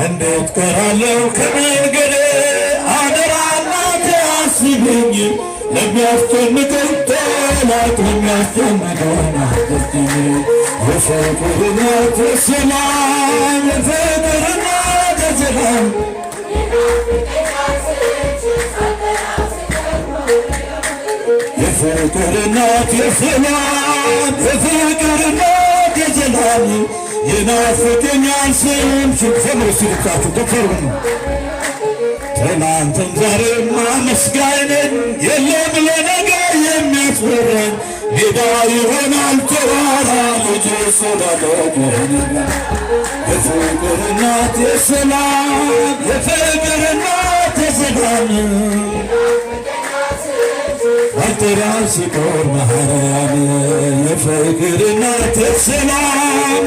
እንዴት ቀራለሁ ከመንገዴ አደራ እናቴ አስቢኝ ለሚያስጨንቀኝ ጠላት ለሚያስጨንቀኝ አትስቲኝ የፍቅር እናት የሰላም የፍቅር እናት የሰላም የፍቅር እናት የሰላም የፍቅር እናት የሰላም ይናፍቀኛል ስምሽን ዘምሩ ሲልካችሁ ደፈሩ ትናንትም ዛሬም አመስጋኝ ነኝ የለም ለነገ የሚያስፈራኝ ሜዳ ይሆናል ተራራ ልጅ ስላለኝ የፍቅር እናት የሰላም የፍቅር እናት የሰላም አልጠራም ሲቆር ማርያም የፍቅር እናት የሰላም